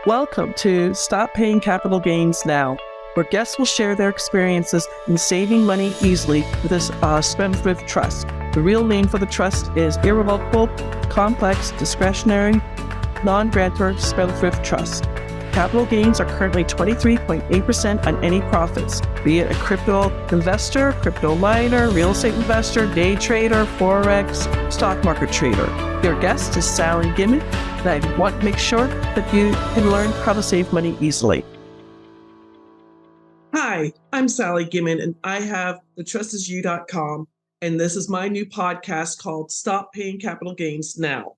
Welcome to Stop Paying Capital Gains Now, where guests will share their experiences in saving money easily with this Spendthrift trust. The real name for the trust is Irrevocable, Complex, Discretionary, Non-Grantor Spendthrift Trust. Capital gains are currently 23.8% on any profits, be it a crypto investor, crypto miner, real estate investor, day trader, forex, stock market trader. Your guest is Sally Gimmon, and I want to make sure that you can learn how to save money easily. Hi, I'm Sally Gimmon, and I have thetrustisyou.com, and this is my new podcast called Stop Paying Capital Gains Now.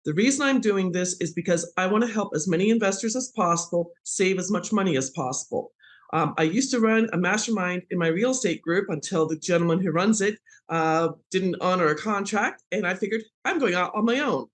The reason I'm doing this is because I want to help as many investors as possible save as much money as possible. I used to run a mastermind in my real estate group until the gentleman who runs it didn't honor a contract, and I figured I'm going out on my own.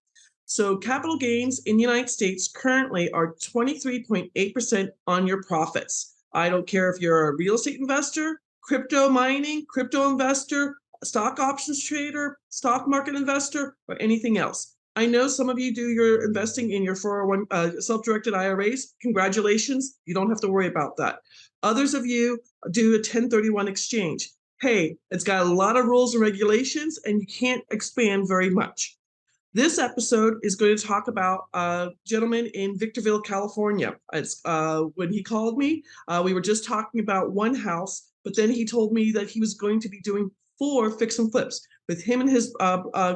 So capital gains in the United States currently are 23.8% on your profits. I don't care if you're a real estate investor, crypto mining, crypto investor, stock options trader, stock market investor, or anything else. I know some of you do your investing in your 401 self-directed IRAs. Congratulations, you don't have to worry about that. Others of you do a 1031 exchange. Hey, it's got a lot of rules and regulations, and you can't expand very much. This episode is going to talk about a gentleman in Victorville, California. When he called me, we were just talking about one house, but then he told me that he was going to be doing 4 fix and flips with him and his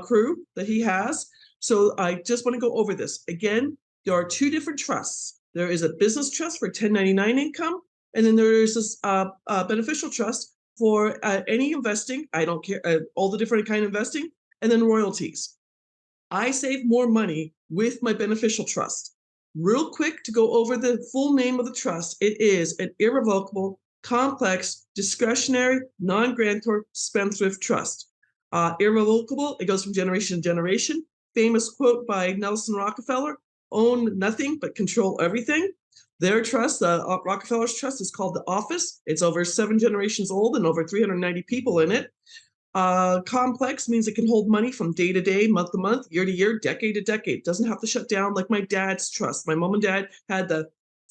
crew that he has. So I just want to go over this. Again, there are 2 different trusts. There is a business trust for 1099 income, and then there is this beneficial trust for any investing. I don't care, all the different kind of investing, and then royalties. I save more money with my beneficial trust. Real quick to go over the full name of the trust, it is an irrevocable, complex, discretionary, non-grantor spendthrift trust. Irrevocable, it goes from generation to generation. Famous quote by Nelson Rockefeller, own nothing but control everything. Their trust, Rockefeller's trust, is called the Office. It's over 7 generations old and over 390 people in it. Complex means it can hold money from day to day, month to month, year to year, decade to decade. It doesn't have to shut down like my dad's trust. My mom and dad had the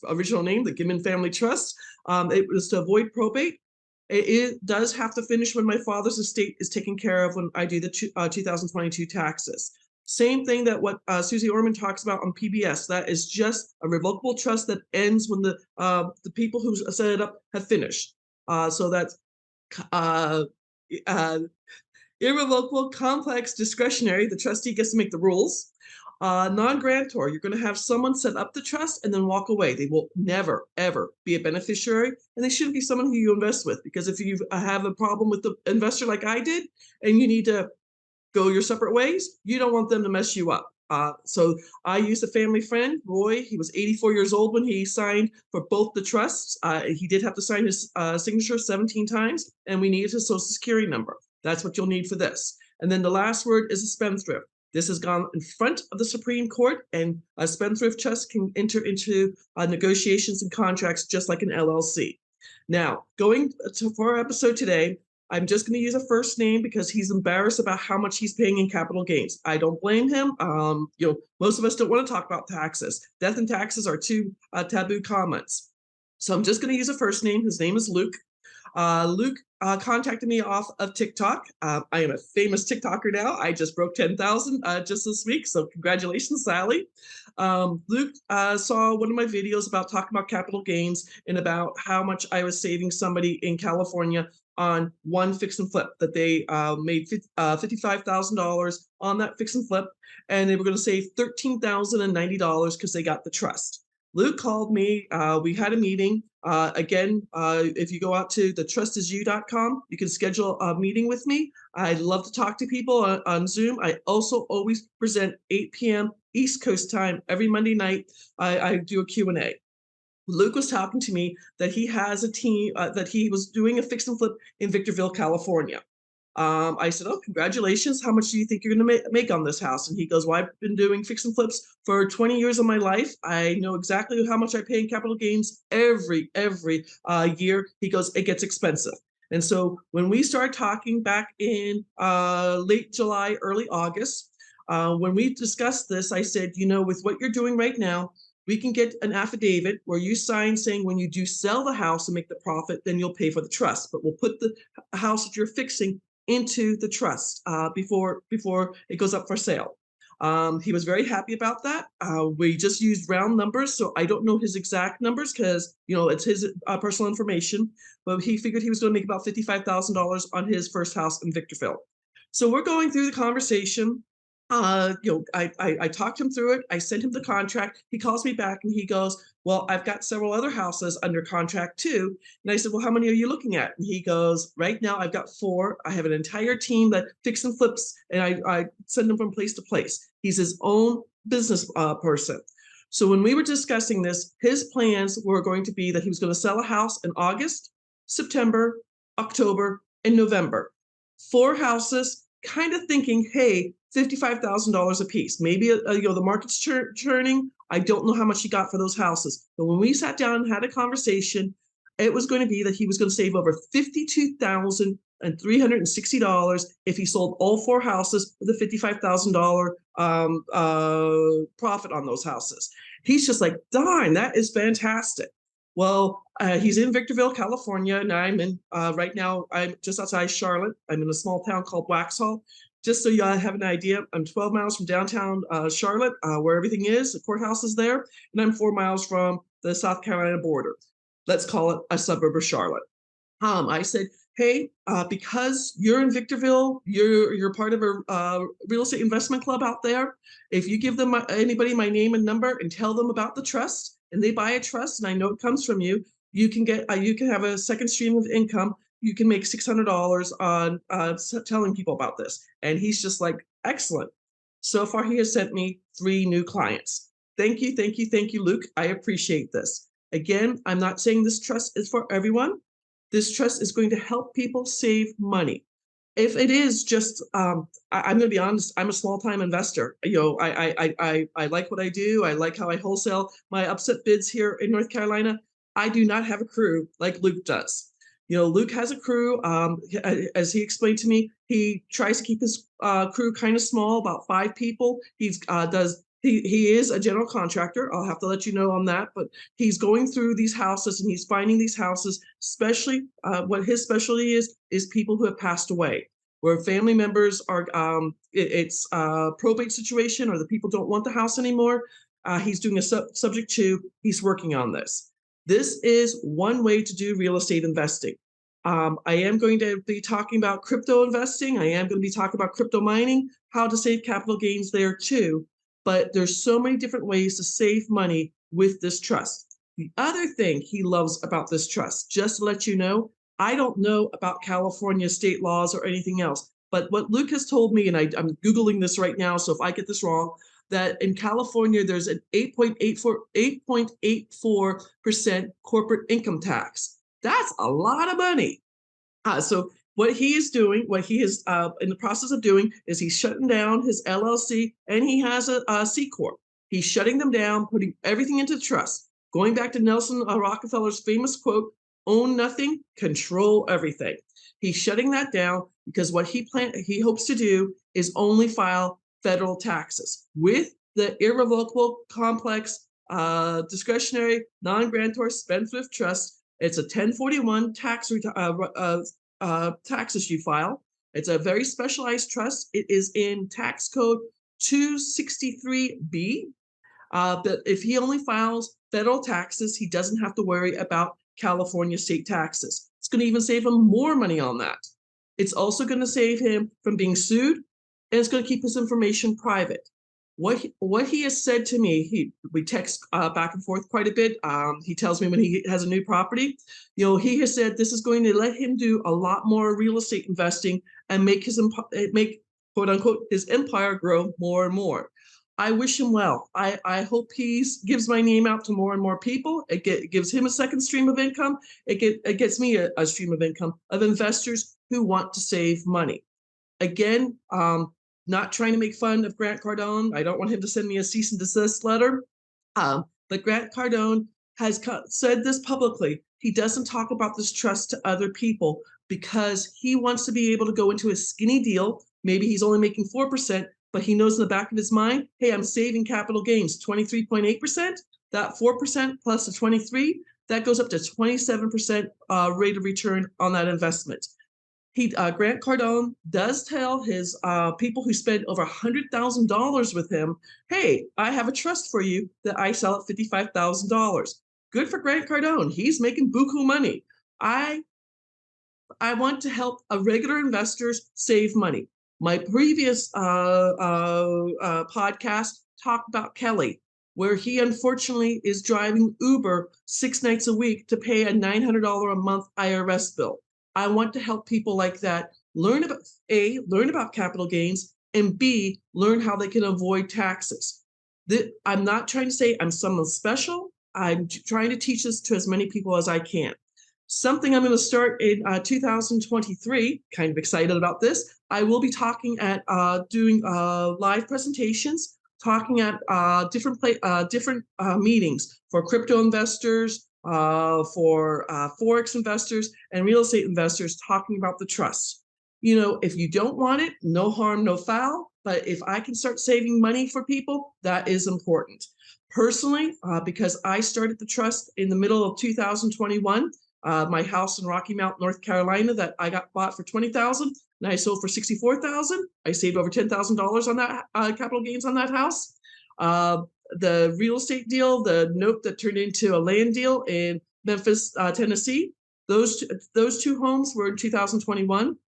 original name, the Gimmon Family Trust. It was to avoid probate. It does have to finish when my father's estate is taken care of when I do the 2022 taxes. Same thing that what Susie Orman talks about on PBS. That is just a revocable trust that ends when the people who set it up have finished. So that's irrevocable, complex, discretionary. The trustee gets to make the rules. Non-grantor, you're going to have someone set up the trust and then walk away. They will never, ever be a beneficiary, and they shouldn't be someone who you invest with, because if you have a problem with the investor like I did and you need to go your separate ways, you don't want them to mess you up. So I used a family friend, Roy. He was 84 years old when he signed for both the trusts. He did have to sign his signature 17 times, and we needed his social security number. That's what you'll need for this. And then the last word is a spendthrift. This has gone in front of the Supreme Court, and a spendthrift trust can enter into negotiations and contracts just like an LLC. Now, going for our episode today, I'm just going to use a first name because he's embarrassed about how much he's paying in capital gains. I don't blame him. Most of us don't want to talk about taxes. Death and taxes are 2 taboo comments. So I'm just going to use a first name. His name is Luke. Luke contacted me off of TikTok. I am a famous TikToker now. I just broke 10,000 just this week. So congratulations, Sally. Luke saw one of my videos about talking about capital gains and about how much I was saving somebody in California on one fix and flip, that they made $55,000 on that fix and flip, and they were going to save $13,090 because they got the trust. Luke called me. We had a meeting. Again, if you go out to thetrustisyou.com, you can schedule a meeting with me. I love to talk to people on Zoom. I also always present 8 p.m. East Coast time every Monday night. I do a Q&A. Luke was talking to me that he has a team, that he was doing a fix and flip in Victorville, California. I said, oh, congratulations. How much do you think you're going to make on this house? And he goes, well, I've been doing fix and flips for 20 years of my life. I know exactly how much I pay in capital gains every year. He goes, it gets expensive. And so when we started talking back in late July, early August, when we discussed this, I said, with what you're doing right now, we can get an affidavit where you sign saying when you do sell the house and make the profit, then you'll pay for the trust. But we'll put the house that you're fixing into the trust before it goes up for sale. He was very happy about that. We just used round numbers, so I don't know his exact numbers because it's his personal information. But he figured he was going to make about $55,000 on his first house in Victorville. So we're going through the conversation. I talked him through it. I sent him the contract. He calls me back and he goes, well, I've got several other houses under contract too. And I said, well, how many are you looking at? And he goes, right now I've got 4. I have an entire team that fix and flips, and I send them from place to place. He's his own business person. So when we were discussing this, his plans were going to be that he was going to sell a house in August, September, October, and November. 4 houses, kind of thinking, hey, $55,000 a piece. Maybe the market's churning. I don't know how much he got for those houses. But when we sat down and had a conversation, it was going to be that he was going to save over $52,360 if he sold all 4 houses with a $55,000 profit on those houses. He's just like, darn, that is fantastic. Well, he's in Victorville, California, and I'm in right now. I'm just outside Charlotte. I'm in a small town called Waxhaw. Just so you have an idea, I'm 12 miles from downtown Charlotte, where everything is. The courthouse is there, and I'm 4 miles from the South Carolina border. Let's call it a suburb of Charlotte. I said, hey, because you're in Victorville, you're part of a real estate investment club out there. If you give them anybody my name and number and tell them about the trust, and they buy a trust, and I know it comes from you, you can have a second stream of income. You can make $600 on telling people about this. And he's just like, excellent. So far, he has sent me 3 new clients. Thank you, thank you, thank you, Luke. I appreciate this. Again, I'm not saying this trust is for everyone. This trust is going to help people save money. If it is just, I'm going to be honest, I'm a small-time investor. I like what I do. I like how I wholesale my upset bids here in North Carolina. I do not have a crew like Luke does. Luke has a crew. As he explained to me, he tries to keep his crew kind of small, about 5 people. He is a general contractor. I'll have to let you know on that. But he's going through these houses and he's finding these houses, especially what his specialty is people who have passed away, where family members are, it's a probate situation or the people don't want the house anymore. He's doing a subject to, he's working on this. This is one way to do real estate investing. I am going to be talking about crypto investing. I am going to be talking about crypto mining, how to save capital gains there too. But there's so many different ways to save money with this trust. The other thing he loves about this trust, just to let you know, I don't know about California state laws or anything else, but what Luke has told me, and I'm Googling this right now, so if I get this wrong, that in California, there's an 8.84% corporate income tax. That's a lot of money. So what he is doing, what he is in the process of doing, is he's shutting down his LLC, and he has a C Corp. He's shutting them down, putting everything into trust. Going back to Nelson Rockefeller's famous quote, own nothing, control everything. He's shutting that down because what he hopes to do is only file federal taxes with the irrevocable, complex, discretionary, non-grantor spendthrift trust. It's a 1041 tax issue file. It's a very specialized trust. It is in tax code 263B. But if he only files federal taxes, he doesn't have to worry about California state taxes. It's going to even save him more money on that. It's also going to save him from being sued, and it's going to keep his information private. What he has said to me, we text back and forth quite a bit. He tells me when he has a new property. He has said this is going to let him do a lot more real estate investing and make quote unquote his empire grow more and more. I wish him well. I hope he gives my name out to more and more people. It gives him a second stream of income. It gets me a stream of income of investors who want to save money. Again, not trying to make fun of Grant Cardone. I don't want him to send me a cease and desist letter. But Grant Cardone has said this publicly. He doesn't talk about this trust to other people because he wants to be able to go into a skinny deal. Maybe he's only making 4%, but he knows in the back of his mind, hey, I'm saving capital gains, 23.8%. that 4% plus the 23, that goes up to 27% rate of return on that investment. Grant Cardone does tell his people who spend over $100,000 with him, hey, I have a trust for you that I sell at $55,000. Good for Grant Cardone. He's making buku money. I want to help regular investors save money. My previous podcast talked about Kelly, where he unfortunately is driving Uber 6 nights a week to pay a $900 a month IRS bill. I want to help people like that learn about capital gains, and B, learn how they can avoid taxes. I'm not trying to say I'm someone special. I'm trying to teach this to as many people as I can. Something I'm going to start in 2023, kind of excited about this. I will be talking at doing live presentations, talking at different meetings for crypto investors, for Forex investors and real estate investors, talking about the trust. If you don't want it, no harm, no foul. But if I can start saving money for people, that is important. Personally, because I started the trust in the middle of 2021, my house in Rocky Mount, North Carolina, that I got bought for $20,000 and I sold for $64,000. I saved over $10,000 on that capital gains on that house. The real estate deal, the note that turned into a land deal in Memphis, Tennessee, those two homes were in 2021.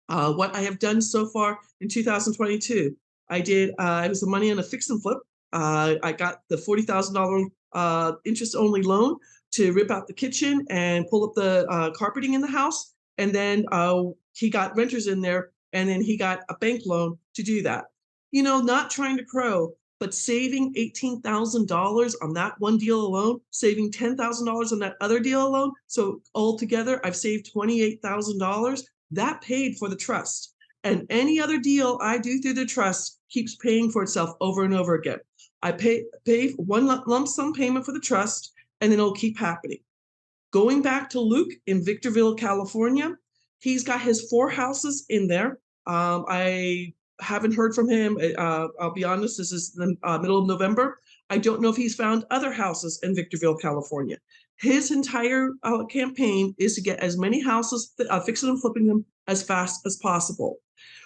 What I have done so far in 2022, it was the money on a fix and flip. I got the $40,000 interest-only loan to rip out the kitchen and pull up the carpeting in the house. And then he got renters in there, and then he got a bank loan to do that. Not trying to crow, but saving $18,000 on that one deal alone, saving $10,000 on that other deal alone. So altogether, I've saved $28,000. That paid for the trust. And any other deal I do through the trust keeps paying for itself over and over again. I pay one lump sum payment for the trust, and then it'll keep happening. Going back to Luke in Victorville, California, he's got his 4 houses in there. I haven't heard from him. I'll be honest, this is the middle of November. I don't know if he's found other houses in Victorville, California. His entire campaign is to get as many houses, fixing and flipping them as fast as possible.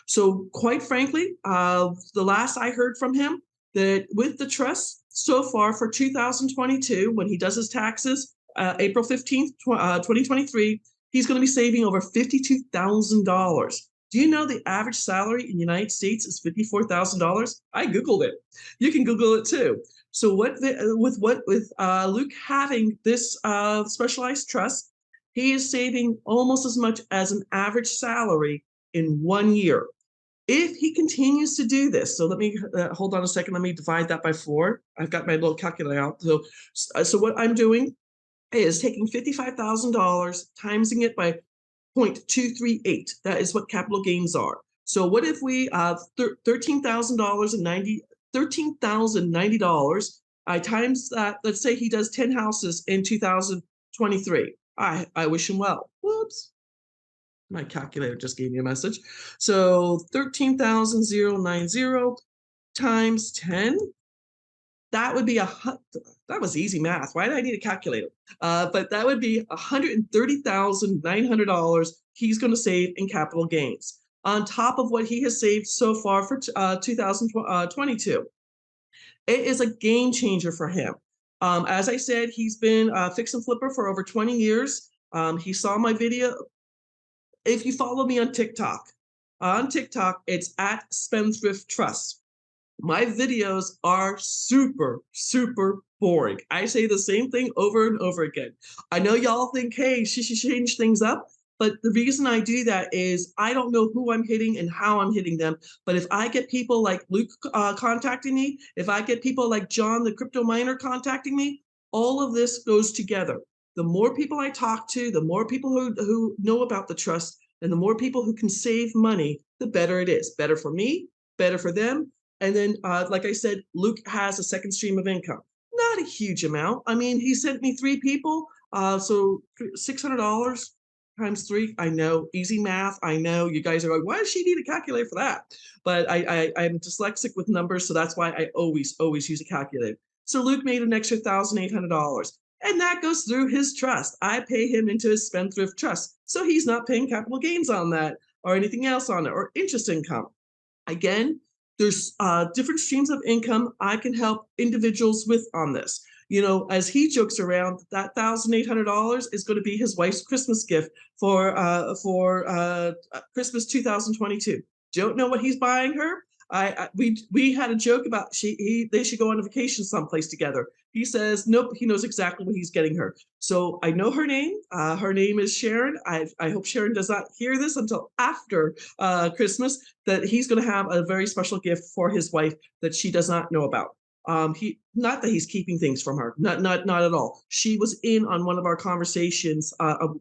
So quite frankly, the last I heard from him, that with the trust so far for 2022, when he does his taxes, April 15th, 2023, he's going to be saving over $52,000. Do you know the average salary in the United States is $54,000? I Googled it. You can Google it too. So with Luke having this specialized trust, he is saving almost as much as an average salary in 1 year. If he continues to do this, so let me hold on a second. Let me divide that by 4. I've got my little calculator out. So what I'm doing is taking $55,000, timesing it by 0.238. That is what capital gains are. So what if we $13,090? I times that. Let's say he does 10 houses in 2023. I wish him well. Whoops. My calculator just gave me a message. So 13,090 times 10. That would be that was easy math. Why did I need a calculator? But that would be $130,900 he's going to save in capital gains on top of what he has saved so far for 2022. It is a game changer for him. As I said, he's been a fix and flipper for over 20 years. He saw my video. If you follow me on TikTok, it's at Spendthrift Trust. My videos are super, super boring. I say the same thing over and over again. I know y'all think, hey, she should change things up. But the reason I do that is I don't know who I'm hitting and how I'm hitting them. But if I get people like Luke contacting me, if I get people like John, the crypto miner, contacting me, all of this goes together. The more people I talk to, the more people who know about the trust, and the more people who can save money, the better it is. Better for me, better for them. And then, like I said, Luke has a second stream of income. Not a huge amount. I mean, he sent me 3 people, so $600 times 3. I know, easy math. I know you guys are like, why does she need a calculator for that? But I'm dyslexic with numbers, so that's why I always use a calculator. So Luke made an extra $1,800. And that goes through his trust. I pay him into his Spendthrift trust. So he's not paying capital gains on that or anything else on it or interest income. Again, there's different streams of income I can help individuals with on this. As he jokes around, that $1,800 is going to be his wife's Christmas gift for Christmas 2022. Don't know what he's buying her. We had a joke about they should go on a vacation someplace together. He says nope. He knows exactly what he's getting her. So I know her name. Her name is Sharon. I hope Sharon does not hear this until after Christmas. That he's going to have a very special gift for his wife that she does not know about. Not that he's keeping things from her. Not at all. She was in on one of our conversations.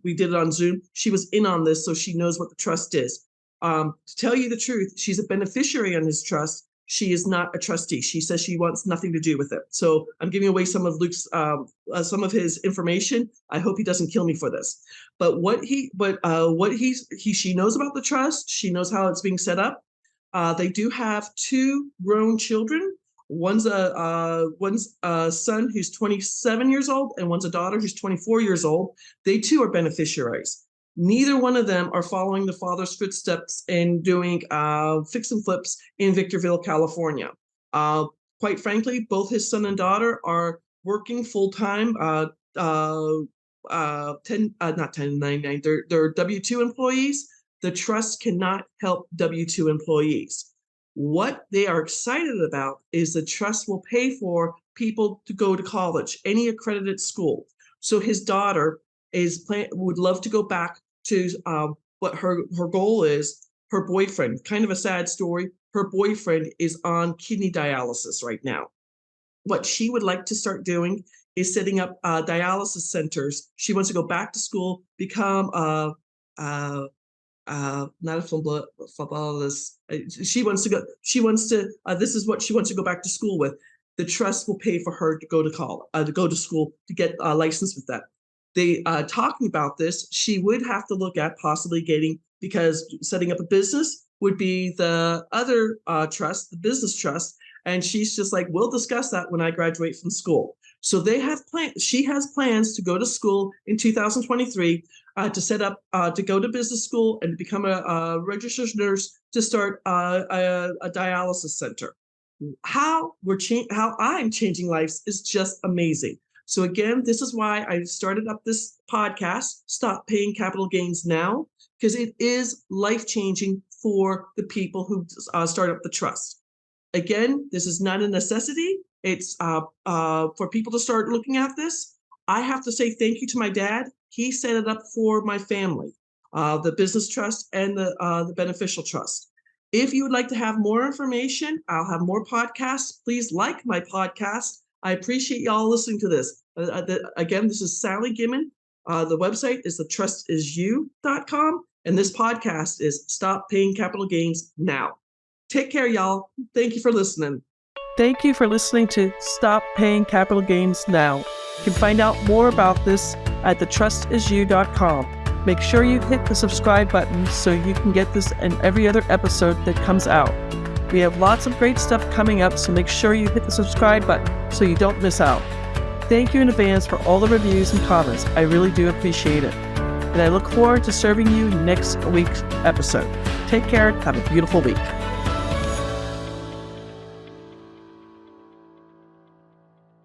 We did it on Zoom. She was in on this, so she knows what the trust is. To tell you the truth, she's a beneficiary on his trust. She is not a trustee. She says she wants nothing to do with it. So I'm giving away some of Luke's, some of his information. I hope he doesn't kill me for this. But she knows about the trust. She knows how it's being set up. They do have 2 grown children. One's a son who's 27 years old, and one's a daughter who's 24 years old. They too are beneficiaries. Neither one of them are following the father's footsteps and doing fix and flips in Victorville, California. Quite frankly, both his son and daughter are working full time. Not 1099. They're W-2 employees. The trust cannot help W-2 employees. What they are excited about is the trust will pay for people to go to college, any accredited school. So his daughter would love to go back to what her goal is. Her boyfriend, kind of a sad story, her boyfriend is on kidney dialysis right now. What she would like to start doing is setting up dialysis centers. She wants to go back to school, become not a phlebologist. This is what she wants to go back to school with. The trust will pay for her to go to college, to go to school, to get a license with that. They talking about this, she would have to look at possibly because setting up a business would be the other trust, the business trust. And she's just like, we'll discuss that when I graduate from school. So they have plans. She has plans to go to school in 2023 to set up, to go to business school and to become a registered nurse to start a dialysis center. How I'm changing lives is just amazing. So again, this is why I started up this podcast, Stop Paying Capital Gains Now, because it is life-changing for the people who start up the trust. Again, this is not a necessity. It's for people to start looking at this. I have to say thank you to my dad. He set it up for my family, the business trust and the beneficial trust. If you would like to have more information, I'll have more podcasts. Please like my podcast. I appreciate y'all listening to this. Again, this is Sally Gimmon. The website is thetrustisyou.com, and this podcast is Stop Paying Capital Gains Now. Take care, y'all. Thank you for listening. Thank you for listening to Stop Paying Capital Gains Now. You can find out more about this at thetrustisyou.com. Make sure you hit the subscribe button so you can get this and every other episode that comes out. We have lots of great stuff coming up, so make sure you hit the subscribe button so you don't miss out. Thank you in advance for all the reviews and comments. I really do appreciate it. And I look forward to serving you next week's episode. Take care. Have a beautiful week.